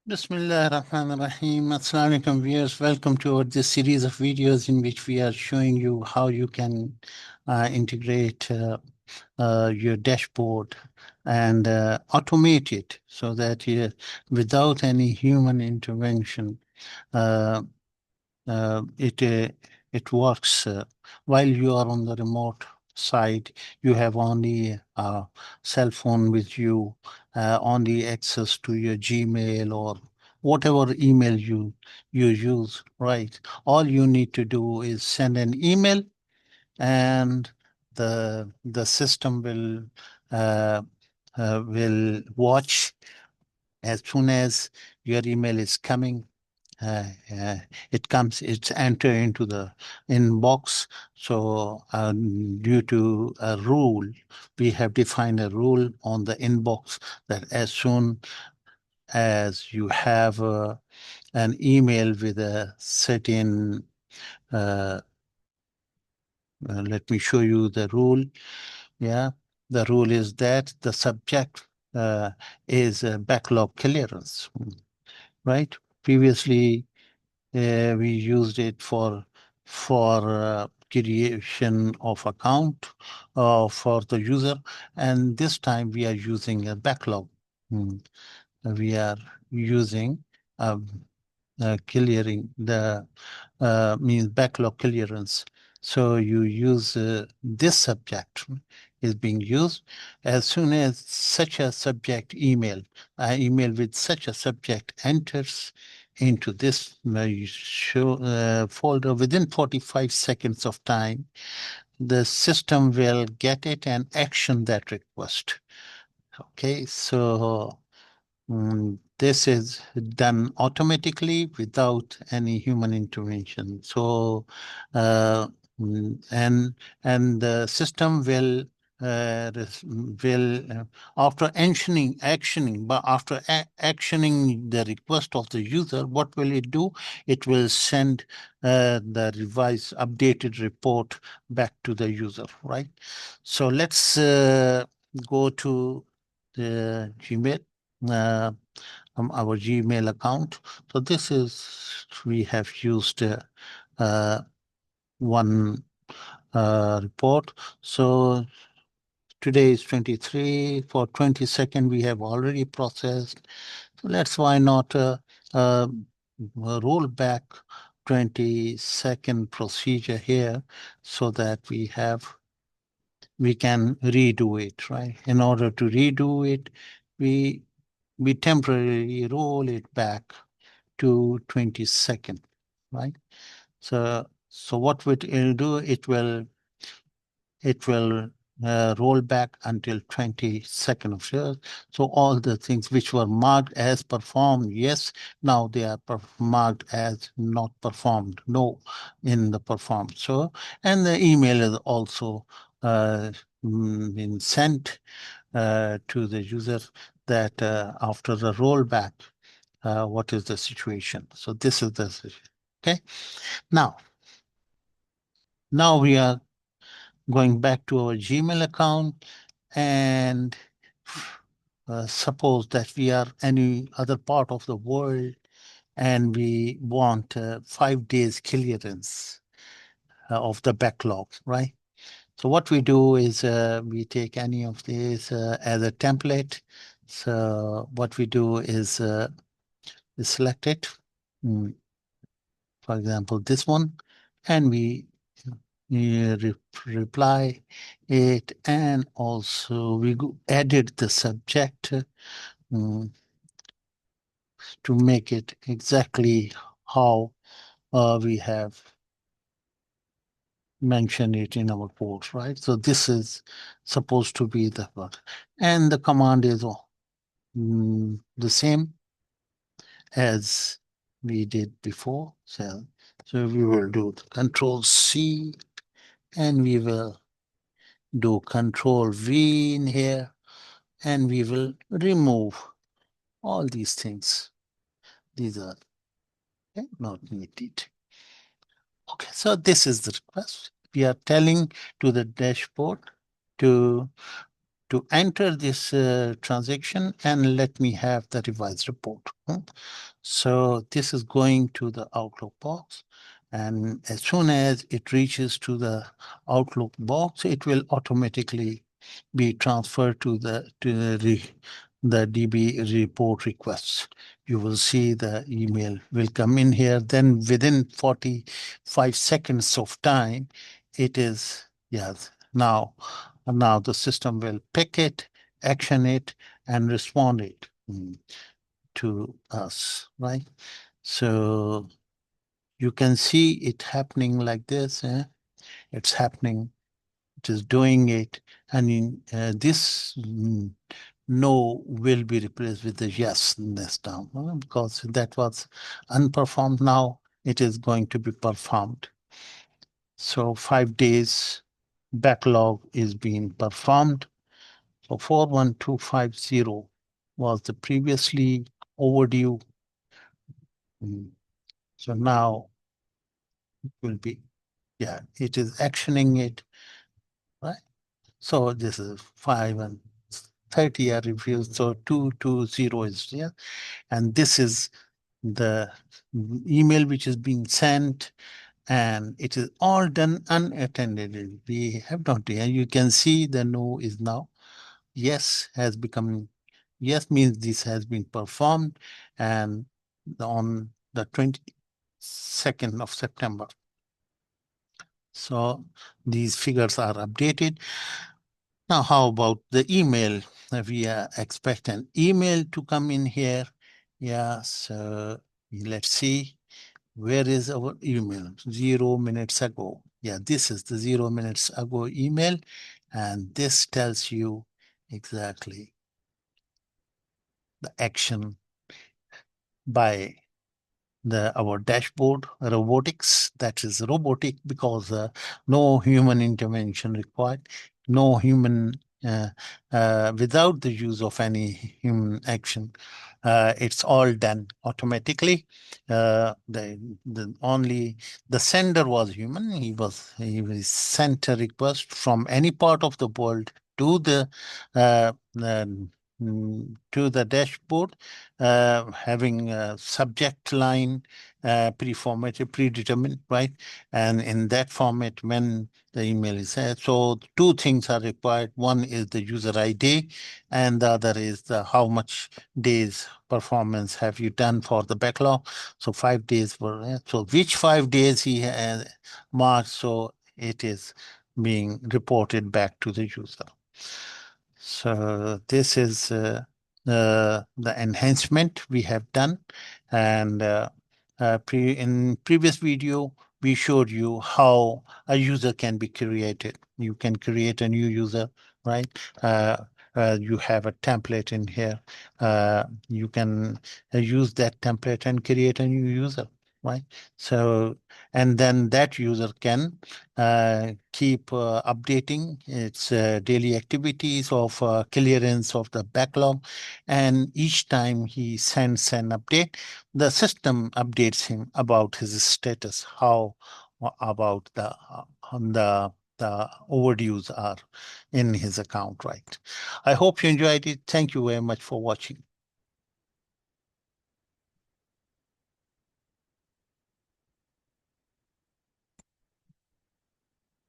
Bismillah ar-Rahman ar-Rahim. Assalamu alaikum viewers. Welcome to this series of videos in which we are showing you how you can integrate your dashboard and automate it so that without any human intervention, uh, it works while you are on the remote side. You have only a cell phone with you, only access to your Gmail or whatever email you use, right? All you need to do is send an email, and the system uh, will watch as soon as your email is coming. uh, uh, it's enter into the inbox. So due to a rule, we have defined a rule on the inbox that as soon as you have an email with a certain, uh, let me show you the rule. Yeah, the rule is that the subject is backlog clearance, right? Previously, we used it for creation of account for the user, and this time we are using a backlog. Mm. We are using clearing the means backlog clearance. So you use this subject is being used as soon as such a subject email with such a subject enters into this folder within 45 seconds of time. The system will get it and action that request. Okay, so this is done automatically without any human intervention. So, uh, mm, and the system after actioning the request of the user, what will it do? It will send the revised, updated report back to the user, right? So let's go to the Gmail, uh, our Gmail account. So this is, we have used one report. So today is 23. For 22nd, we have already processed. So let's why not uh, roll back 22nd procedure here so that we can redo it, right? In order to redo it, we we temporarily roll it back to 22nd, right? So what it will do, it will roll back until 22nd of years. So all the things which were marked as performed, yes, now they are marked as not performed, no, in the performed. So, and the email is also been sent to the user that after the rollback, what is the situation. So this is the situation. Okay. Now, now we are going back to our Gmail account, and suppose that we are any other part of the world and we want 5 days clearance of the backlog, right? So what we do is we take any of these as a template. So what we do is select it, mm, for example, this one, and we reply it, and also we edit the subject mm, to make it exactly how we have mentioned it in our code, right? So this is supposed to be the word, and the command is the same as we did before. So we will do Control C, and we will do Control V in here, and we will remove all these things. These are not needed. Okay, so this is the request. We are telling to the dashboard to to enter this transaction and let me have the revised report. So this is going to the Outlook box. And as soon as it reaches to the Outlook box, it will automatically be transferred to the DB report requests. You will see the email will come in here. Then within 45 seconds of time, it is, yes, now the system will pick it, action it, and respond it to us, right? So you can see it happening like this. It's happening. It is doing it. And in this no will be replaced with the yes this time because that was unperformed. Now it is going to be performed. So 5 days backlog is being performed. So 41250 was the previously overdue. So now it will be, yeah, it is actioning it, right? So this is 5 and 30 are refused. So 220 is, yeah. And this is the email which is being sent, and it is all done unattended. We have not, and you can see the no is now yes has become yes means this has been performed, and on the 22nd of September. So these figures are updated. Now, how about the email? We expect an email to come in here. Yeah, so let's see. Where is our email? 0 minutes ago. Yeah, this is the 0 minutes ago email. And this tells you exactly the action by our dashboard robotics. That is robotic because no human intervention required, no human without the use of any human action. It's all done automatically. The only the sender was human. He was sent a request from any part of the world to the dashboard, having a subject line pre-formatted, predetermined, right? And in that format, when the email is sent, so two things are required. One is the user ID, and the other is the how much days performance have you done for the backlog. So 5 days were, so which 5 days he has marked, so it is being reported back to the user. So this is the enhancement we have done. And in previous video, we showed you how a user can be created. You can create a new user, right? You have a template in here. You can use that template and create a new user, right? So, and then that user can keep updating its daily activities of clearance of the backlog. And each time he sends an update, the system updates him about his status, how about the overdues are in his account, right? I hope you enjoyed it. Thank you very much for watching.